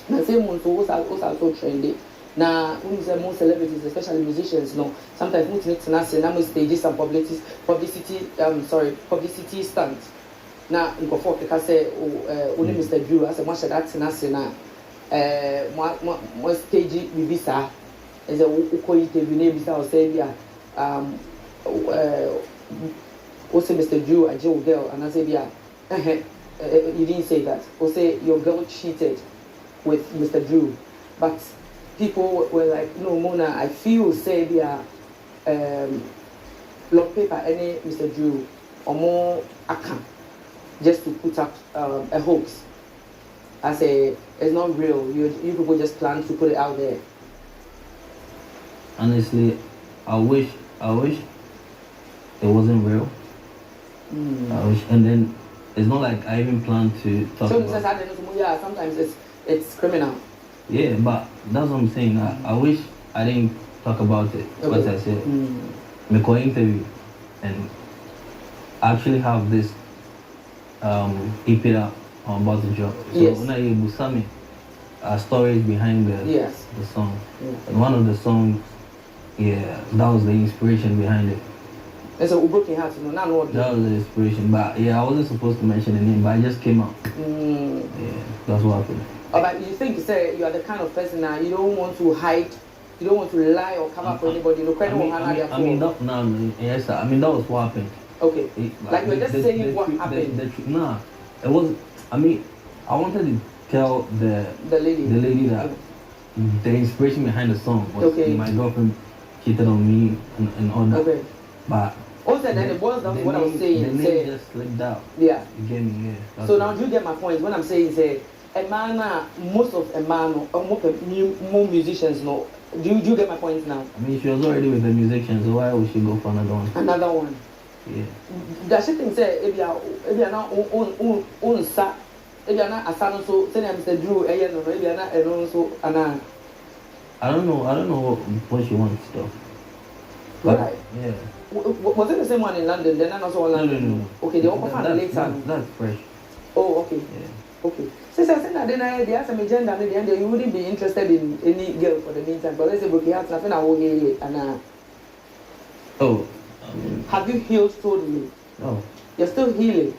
na say mo so also trendy. Now, when you say most celebrities, especially musicians, no, sometimes we need to now say now stage some publicity stunts. Now, you go for because say only Mr. Drew, I say much that na say na mo stage bibisa is a uko interview ne bisa o say bia o say Mr. Drew a jail girl and I say bia you didn't say that. O say your girl cheated with Mr. Drew, but people were like, no, Mona, I feel say they are lot paper any Mr. Drew or more account just to put up a hoax. I say it's not real. You people just plan to put it out there. Honestly, I wish it wasn't real. I wish, and then it's not like I even plan to talk about it. Yeah, sometimes it's criminal. Yeah, but that's what I'm saying. I wish I didn't talk about it. Okay. What I said. Make an interview and actually have this EP that I'm about to drop. So yes. When I hear Busami, stories behind the song. Yeah. And one of the songs, that was the inspiration behind it. It's a broken heart, you know, not what that was the inspiration. But I wasn't supposed to mention the name, but I just came out. Yeah, that's what happened. But you think you are the kind of person that you don't want to hide, you don't want to lie or cover for anybody. That was what happened. Okay. Like you're just saying what happened. It was. I wanted to tell the lady that the inspiration behind the song was my girlfriend cheated on me and all that. Okay. But also then it boils down to what I was saying. The name just slipped out. Yeah. You get me? Yeah. So now you get my point. What I'm saying is most of more musicians know. Do you get my point now? She was already with the musicians, so why would she go for another one? Another one. Yeah. The shit thing say if you are now own sa if you are not asano so say Mr. Drew no if you are not so ana. I don't know what she wants though. Right. Yeah. Was it the same one in London? Then also in London. No. Okay, they all found later. That's fresh. Oh, okay. Yeah. Okay. Since I said that then they have some agenda at the end, you wouldn't be interested in any girl for the meantime. But let's say broken hearts, nothing I will get it. And have you healed totally? No. You're still healing.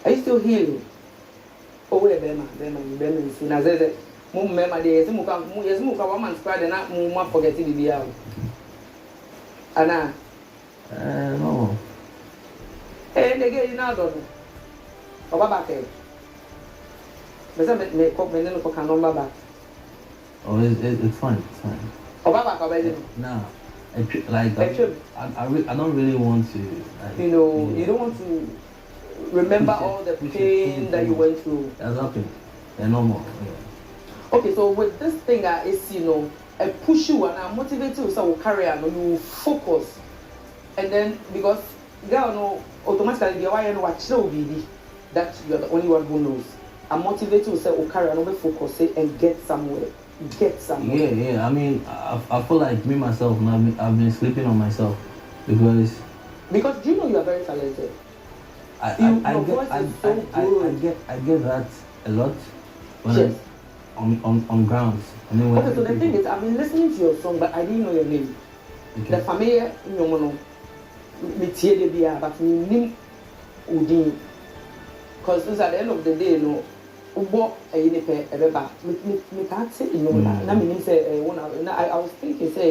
Are you still healing? Oh wait, Bema. Now there's Mum Mema de Muka woman spread and not more forget to be out. Anna. No. Hey, they get you out of it. Or back here. But some may cook me for can number back. Oh, it's fine. It's fine. Or back already. Nah. I don't really want to. You don't want to remember all the pain that you went through. That's happened. And no more. Yeah. Okay, so with this thing I push you and motivate you so carry on, you focus. And then because girl no automatically the why what be that you're the only one who knows. I motivate you say carry on, focus and get somewhere. Yeah. I feel like me myself I've been sleeping on myself because you know you are very talented. I get that a lot when yes. on grounds. Okay, so the thing is, I've been listening to your song, but I didn't know your name. Okay. The familiar no but name Udin. Because at the end of the day, Ubo me can't say I was thinking say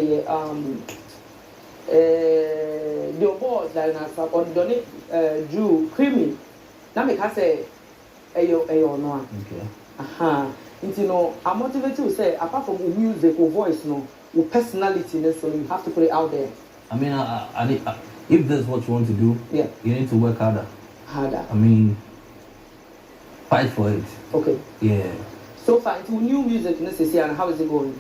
the board that on donate Drew creamy. Now me can say ayo no. Okay. I'm motivated to say apart from music or voice, your personality, so you have to put it out there. If that's what you want to do, you need to work harder. Fight for it. Okay. Yeah. So far, into new music, and how is it going?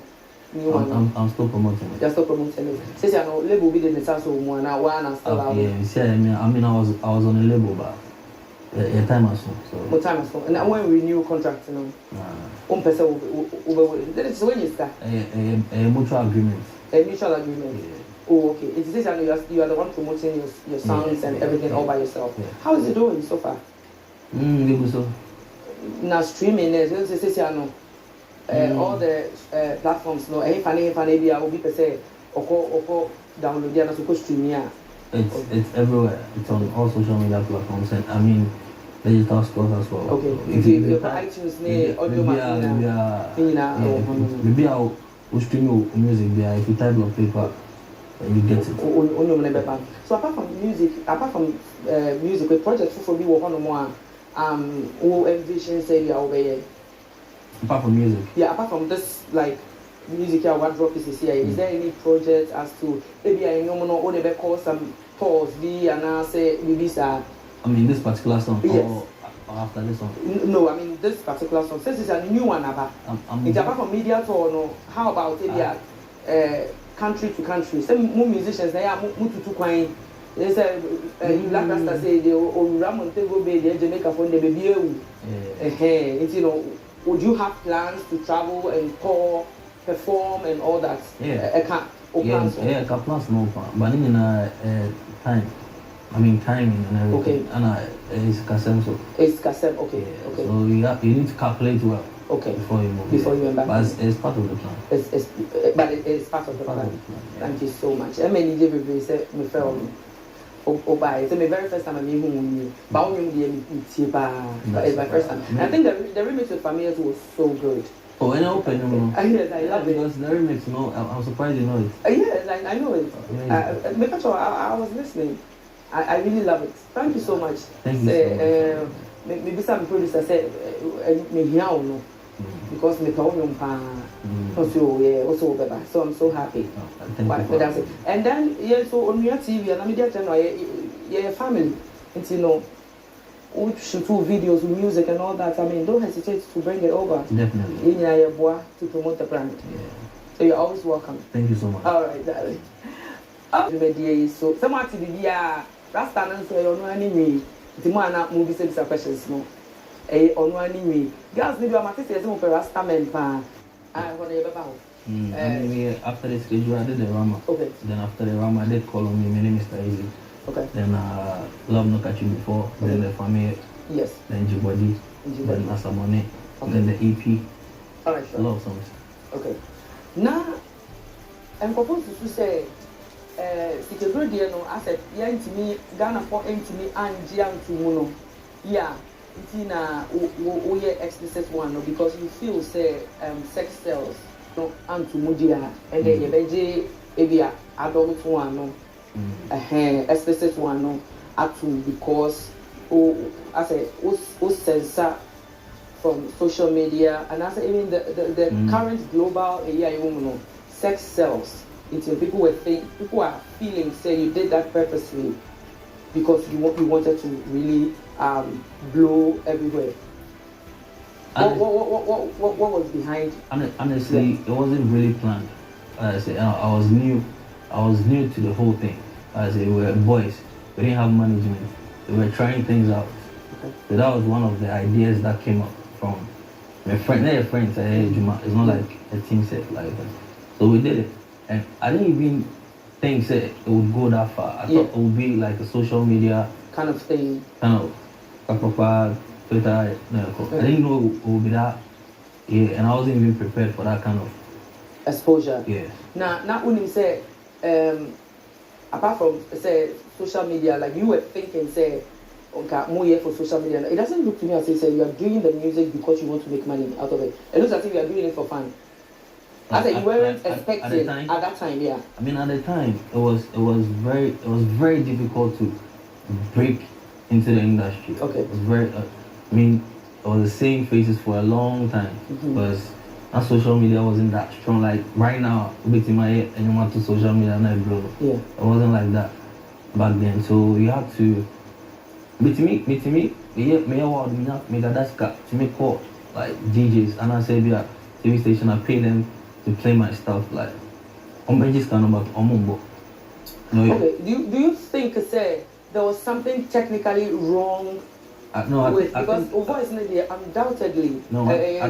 I'm still promoting it. You're still promoting it. Since I know label be the necessary one and still out. Yeah. See, I was on a label, but your time has come. So. What time has come? And when we renew contracts, one person will. That is when you start. A mutual agreement. A mutual agreement. Yeah. Oh, okay. It is you are the one promoting your songs and everything all by yourself. Yeah. How is it doing so far? So. Now streaming is all the platforms no funny be I will be per se or download the so streaming. It's everywhere. It's on all social media platforms, and I mean digital stores as well. Okay. So if you iTunes, audio maybe I'll stream your music there. If you type your paper, you get it. So apart from music, with projects for me, what more who envision say you are apart from music. Yeah, apart from this like music what drop is here, is there any project as to maybe I know never call some pause be and I say maybe sir. I mean this particular song yes. or after this one? No, I mean this particular song. Since it's a new one about it's apart from media tour no, how about maybe country to country? Some more musicians they are move to Quine. They say Black Rasta say they Ramon Tego Bay, they Jamaica for the baby. It's would you have plans to travel and tour, perform and all that? Yeah, plans no plan. But in time. I mean timing and everything. Okay. And it's Kasem so. It's Kasem, okay. Okay. So you need to calculate well. Okay. Before you move. Before you embark. But it's part of the plan. But it's part of the plan. Yeah. Thank you so much. I mean, you say me felt. By it's my very first time I meet you. But it's my first time. I think the remix with Familiars was so good. Oh, and I open yes, I love it. Because the remix, I'm surprised you know it. Yes, I know it. I was listening. I really love it. Thank you so much. Thank you so much. Maybe some producer said, me here no. Because me told you, also better. So I'm so happy. That's it. And then so on your TV and media channel, your family, and we shoot videos, music, and all that. I mean, don't hesitate to bring it over. Definitely. In your boy to promote the brand. Yeah. So you're always welcome. Thank you so much. All right, darling. So someone to be Rasta and so you know anyway. The man na movie say some questions no. On one anyway. Girls maybe I'm say say some Rasta men pa. I want to be anyway, after the schedule I did the Rama. Okay. Then after the Rama I did call on me. My name is Mr. Easy. Okay. Then Love No Catch You Before. Okay. Then the family. Yes. Then Jibodi. Then Asamone. Okay. Then the EP. All right. Sure. Love songs. Okay. Now, I'm proposed to say. Sikebro deɛ no asɛ yɛntumi Ghana for ntumi angye antomu no yeah nti na woyɛ explicit one no because you feel say sex cells no antomu deɛ and then yɛbɛgye ebia adult one no explicit one no atom because asɛ o censor from social media and asɛ even the current global sex cells. People are feeling say you did that purposely because you wanted to really blow everywhere. What was behind? Honestly, it wasn't really planned. I say I was new to the whole thing. I say we were boys. We didn't have management. We were trying things out. Okay. So that was one of the ideas that came up from my friend. They're friends. Hey, Juma. It's not like a team set like that. So we did it. And I didn't even think that it would go that far. I thought it would be like a social media kind of thing. Kind of proper Twitter. I didn't know it would be that. Yeah, and I wasn't even prepared for that kind of exposure. Yeah. Now when you say, apart from say social media, like you were thinking, say, okay, more here for social media. It doesn't look to me as if you are doing the music because you want to make money out of it. It looks as if you are doing it for fun. I said you weren't expecting at that time, yeah. I mean, at the time, it was very difficult to break into the industry. Okay. It was very. I mean, it was the same faces for a long time because our social media wasn't that strong. Like right now, in my head, and you want to social media and I blow. Yeah. It wasn't like that back then. So you have to. Me, to make call like DJs and I say, yeah, TV station. I pay them to play my stuff like okay. Do you think say there was something technically wrong because voice media undoubtedly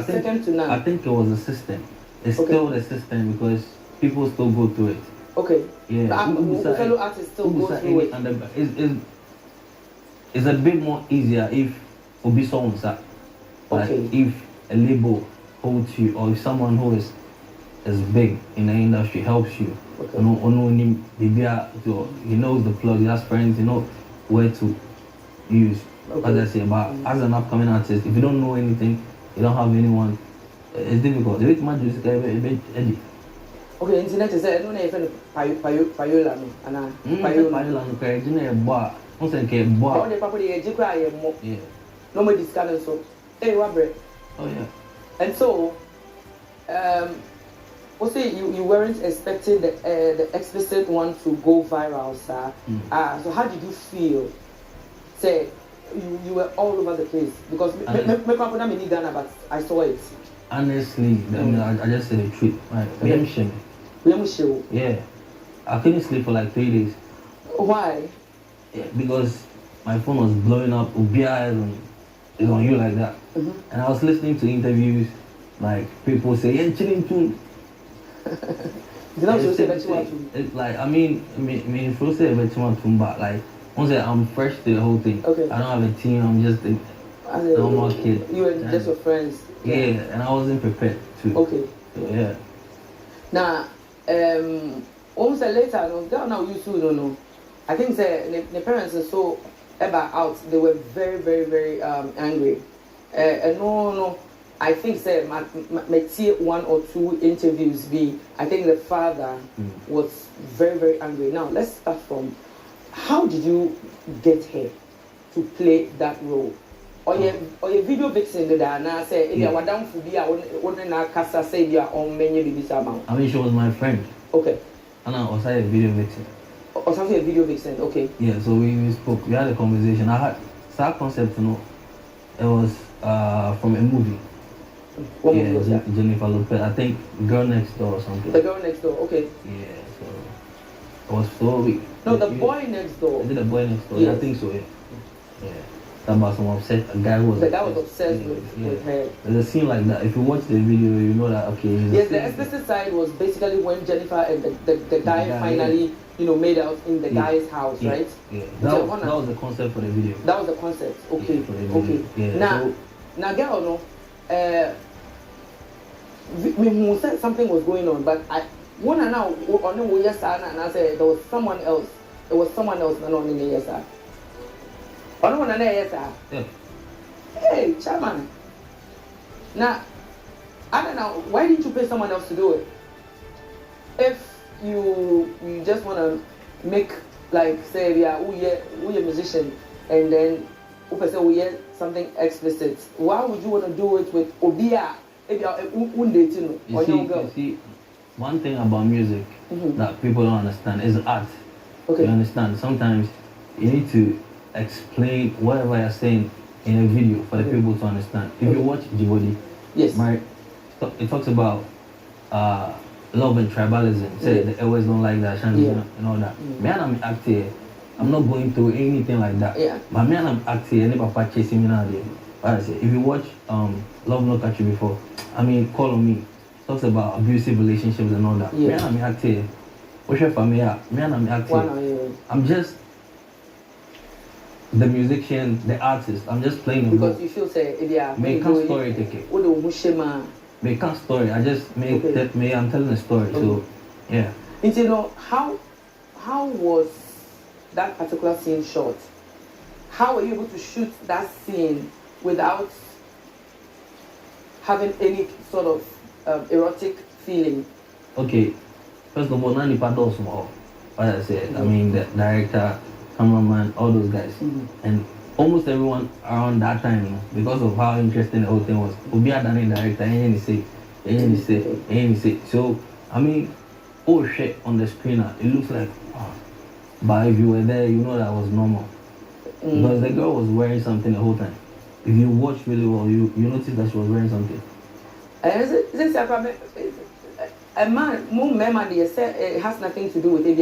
second to none. I think it was a system. It's still the system because people still go through it. Okay. Yeah. Fellow artists still go through it. It's a bit more easier if will be so that. Like Okay. if a label holds you, or if someone who is big in the industry helps you, Okay. he knows the plug, he has friends, he knows where to use. Okay. As I say, but as an upcoming artist, if you don't know anything, you don't have anyone, it's difficult. The way to manage is a bit edgy. Okay, internet is there. No, no, even payola no, ana Payola no kaya jina boa. Once again, boa. All the people they jikra ye mo. Yeah. No more discussion so. Hey, Wabre. Oh yeah. And so, also you weren't expecting the explicit one to go viral, sir. So how did you feel? Say you were all over the place because me Ghana, but I saw it. Honestly, I just say the truth. Right? Yeah. I couldn't sleep for like 3 days. Why? Yeah, because my phone was blowing up. Ubia is on you like that. And I was listening to interviews, like people say, "Yeah, chilling too." It's like me, say but like once I'm fresh to the whole thing. Okay. I don't have a team. I'm just a normal kid. You and just your friends. Yeah, and I wasn't prepared to. Okay. So, yeah. Now, almost later, no, now you too don't know. I think the parents are so out. They were very, very, very angry. And no. I think my one or two interviews I think the father was very, very angry. Now let's start from how did you get here to play that role? Or your video vixen did I say if you were down for be a casa say you are on many babies amount. I mean she was my friend. Okay. And I was a video vixen. Or something a video vixen, okay. Yeah, so we spoke, we had a conversation. I had that concept, it was from a movie. What movie was that? Jennifer Lopez. I think Girl Next Door or something. The Girl Next Door, okay. Yeah, so it was so weak. No, The Boy Next Door. I did The Boy Next Door. Yes. I think so, yeah. Yeah. That about some upset. The guy was obsessed with her. There's a scene like that. If you watch the video, you know that okay. Yes, the explicit side was basically when Jennifer and the guy finally, made out in the guy's house, right? Yeah. That was the concept for the video. That was the concept. Okay. Yeah, okay. Yeah, now, girl, no. We said something was going on, but I one and now on yes and I said there was someone else. It was someone else not on the yes sir. On one and yes sir. Yeah. Hey, chairman. Now, I don't know, why didn't you pay someone else to do it? If you just want to make like say we are a musician and then we hear something explicit, why would you want to do it with Obia? If you are you see, one thing about music that people don't understand is art. Okay. You understand? Sometimes you need to explain whatever you're saying in a video for the people to understand. If you watch Djibouti, yes, right, it talks about love and tribalism. Say they always don't like that, and all that. Man, I'm acting. I'm not going through anything like that. Yeah. But man, I'm acting. Anybody chasing me now? If you watch Love No Catch You Before, I mean, Call on Me, talks about abusive relationships and all that. Yeah. Man, I'm acting. What's your family? Man, I'm acting. I'm just the musician, the artist. I'm just playing the because role. You feel say if you are make a story take it. Make a story. I just make that me. I'm telling a story. So yeah. And how was that particular scene shot? How were you able to shoot that scene without having any sort of erotic feeling? Okay, first of all, Nani Pado small. What I said, I mean the director, cameraman, all those guys, and almost everyone around that time, because of how interesting the whole thing was. Ubia Dani director, any say. So I mean, oh shit on the screen, it looks like. But if you were there, you know that was normal. Because the girl was wearing something the whole time. If you watch really well, you notice that she was wearing something. A man, it has nothing to do with it.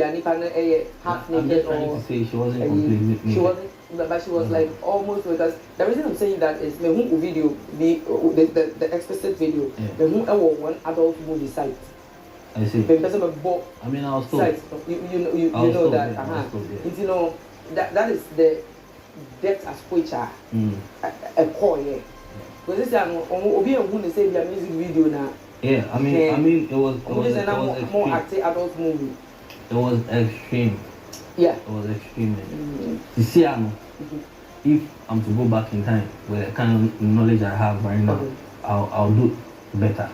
Half naked or. Say she wasn't completely naked. She wasn't, but she was like almost, because the reason I'm saying that is the video, the explicit video, one adult movie site. I see. I mean, I was told. You know that. Told, yeah. You know that is the depth as which are a core, yeah. Because this time, Obi and Who say their music video now. Yeah, I mean, it was more active adult movie. It was extreme. Yeah. It was extreme. You see, if I'm to go back in time with the kind of knowledge I have right now, I'll do better.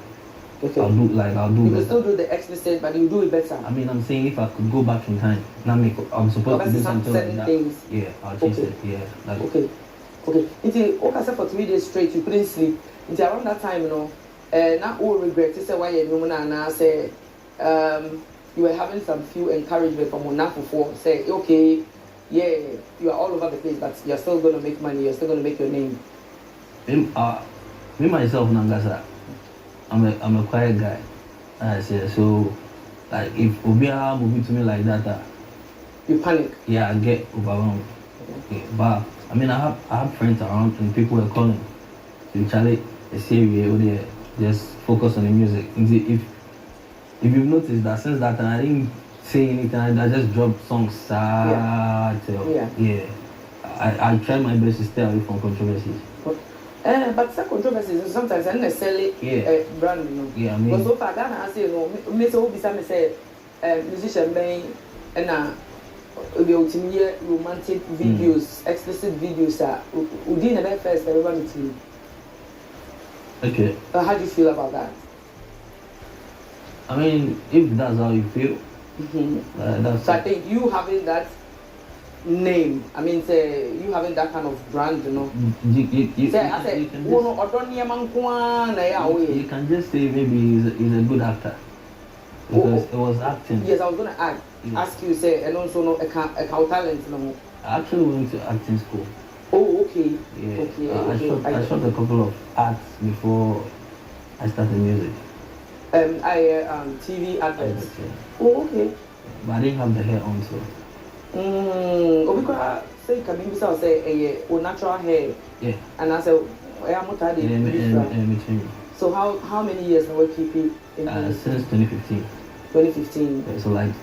Okay. I'll do you better. You still do the explicit, but you do it better. I mean, I'm saying if I could go back in time, I'm supposed to do something like that. Things. Yeah, I'll change it. Yeah. Okay. Until for 3 days straight, you couldn't sleep. Until around that time, not all regret. Say why you say you were having some few encouragement from Monafo. Say okay, yeah, you are all over the place, but you're still going to make money. You're still going to make your name. Me myself, Nangasa, I'm a quiet guy. I say so. Like if Obia moving to me like that, you panic. Yeah, I get overwhelmed. Okay. But I mean, I have friends around and people are calling. So Charlie, they say we just focus on the music. If you've noticed that since that time I didn't say anything, I just dropped songs. I try my best to stay away from controversies. But some controversies sometimes are necessarily brand new. Yeah, I mean. But so far, Ghana, I say, me say, musician may and the ultimate romantic videos, explicit videos are within the first everyone to me. Okay. How do you feel about that? I mean, if that's how you feel, so I think you having that name, I mean, say you having that kind of brand, you can just say maybe he's a good actor because it was acting. Yes, I was going to ask you, say, and also a talent. No? I actually went to acting school. Oh, okay. Yeah. I shot a couple of acts before I started music. TV adverts. Yeah. Oh, okay. But I didn't have the hair on, so. Because say can say a natural hair. Yeah. And I said, so how many years now we keep it in since 2015. 2015. Yeah, so like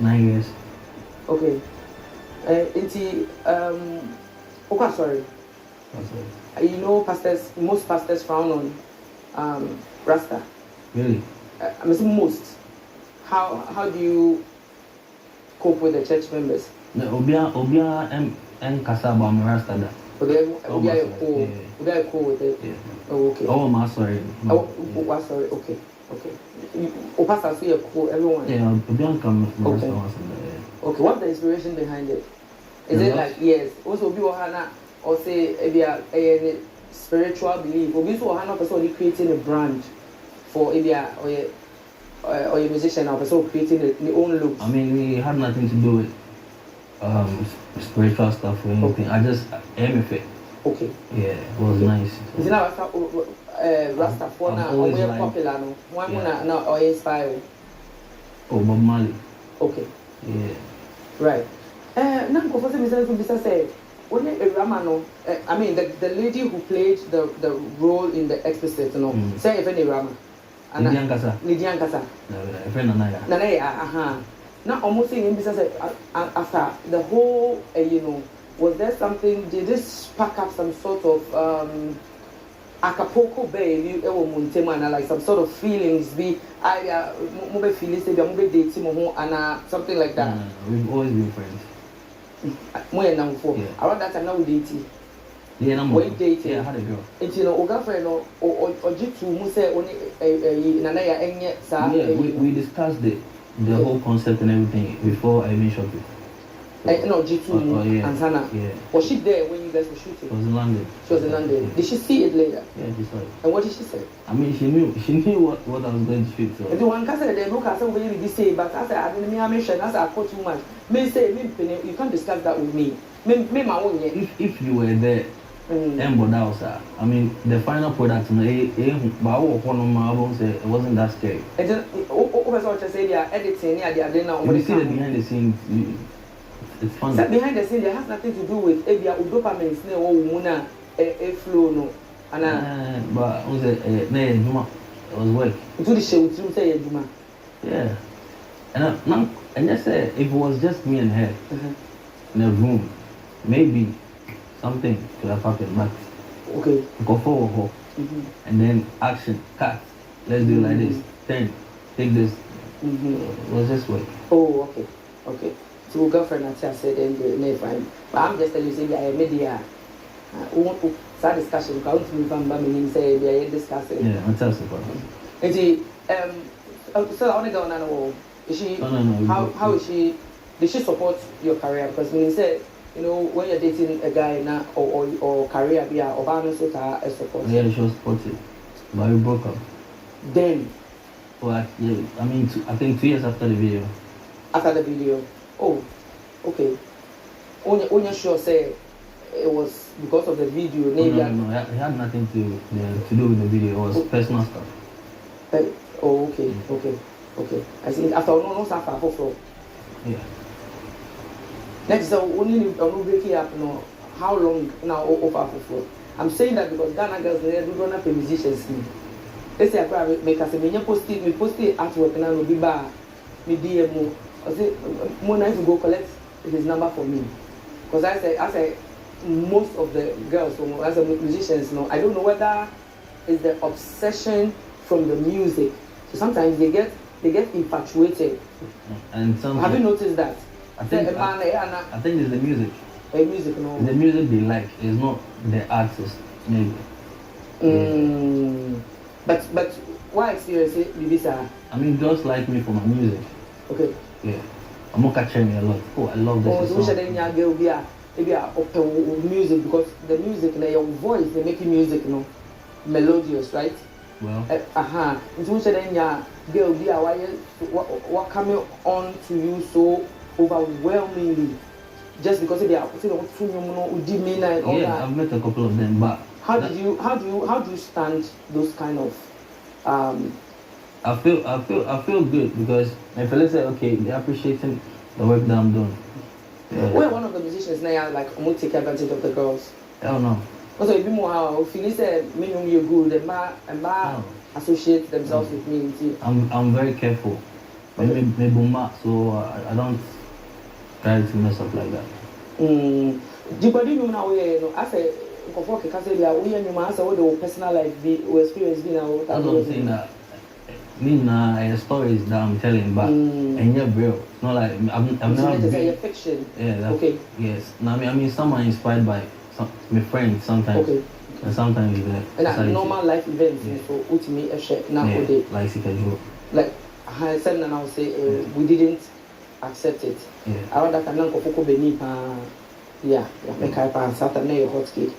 9 years. Okay. Okay, sorry. You know, most pastors frown on Rasta. Really? I mean, most. How do you cope with the church members? Obia and Kasaba Rasta da. Obia cool with it. Yeah. Oh, okay. Oh, my sorry. Sorry. Okay. Pastor, so you're cool. Everyone. Yeah, Obia come Rasta. Okay. What's the inspiration behind it? Is it like yes? Also, be Ohana or say a spiritual belief. Obi so Ohana person creating a brand for Abia or a musician or person creating the own look. I mean, we had nothing to do with spiritual stuff or anything. I just aim with it. Okay. Yeah, it was nice. Is it now Rasta for now or we are popular no? One now or inspired? Oh, Bob Marley. Okay. Yeah. Right. Now, for some reason, say, only a Ramano. I mean, the lady who played the role in the explicit, say if any Rama. Lydian Kasa. A friend of Naya. Now, almost saying business after the whole, was there something? Did this spark up some sort of Acapulco Bay, like some sort of feelings? Be I mobile feelings, mobile dating, and something like that. We've always been friends. Around that time now we dating. Yeah, when dating. Yeah, I had a girl. It's Oga friend or Jitu Muse only Nanaya Enye Sa. Yeah, we discussed the whole concept and everything before I even shot it. No, Jitu and Sana. Yeah. Was she there when you guys were shooting? She was in London. She was in London. Yeah. Did she see it later? Yeah, she saw it. And what did she say? I mean, she knew what I was going to shoot. So. If you want to say they look at somebody with this say, but I said I didn't mention that's I put too much. Me say you can't discuss that with me. Me my own. If you were there, I mean, the final product, it wasn't that scary. And then, also say they are editing, they are doing now. When you see the behind the scenes, it's fun. Behind the scenes, there has nothing to do with if you are dopamine, or Muna, a flow, no. And but it was work. To the show, to say, Juma. Yeah. And just say, if it was just me and her in a room, maybe something could have happened, but Okay. go forward, and then action, cut. Let's do like this. Then take this. It was this way. Oh, okay. Okay. So girlfriend and I said then the never fine. But I'm just telling you, say I media. That discussion. I want to move on. But me say we are discussing. Yeah, I'm telling you. And see, so I want to go on and know. Is she? No. How is she? Did she support your career? Because when you said, you know, when you're dating a guy now or career be or balance with her as support. Yeah, she was supportive, but we broke up. Then. Well, yeah, I mean, I think 2 years after the video. After the video, oh, okay. When you sure say it was because of the video, maybe. No, it had nothing to do with the video. It was personal stuff. Oh, okay. I see. After no suffer for. Yeah. Next, so only breaking up. No, how long now over for? I'm saying that because Ghana girls they do run up musicians. Let's say I make us me post artwork now no be bar me DM I say more nice to go collect his number for me because I say most of the girls as a musicians I don't know whether it's the obsession from the music, so sometimes they get infatuated. And have you noticed that? I think it's the music. The music, no. The music they like is not the artist, maybe. But why experience it, Bibisa? I mean, just like me for my music. Okay. Yeah. I'm not catching me a lot. Oh, I love this. So should then girl be a music because the music, your voice, they make music, melodious, right? Well. So should then girl be what coming on to you so overwhelmingly, just because they are and all that. I've met a couple of them, but. How do you stand those kind of? I feel good because my fellows say okay, they're appreciating the work that I'm doing. Yeah. We're one of the musicians now, like take advantage of the girls. I don't know. Also, if you more how Phyllis said, minimum you're good, and ma associate themselves with me. I'm very careful. Maybe so I don't try to mess up like that. I say. Personal life experience now. That's what I'm saying that stories that I'm telling, but and yeah, bro, it's not like I've never been fiction. Yeah, okay. Yes. No, I mean someone inspired by my friends sometimes. Okay. And sometimes and normal life events. Yeah. So ultimately a share now like Sikajo. Like I said and I'll say we didn't accept it. Yeah. I rather can go for Beni yeah, make a pan Saturday hot cake.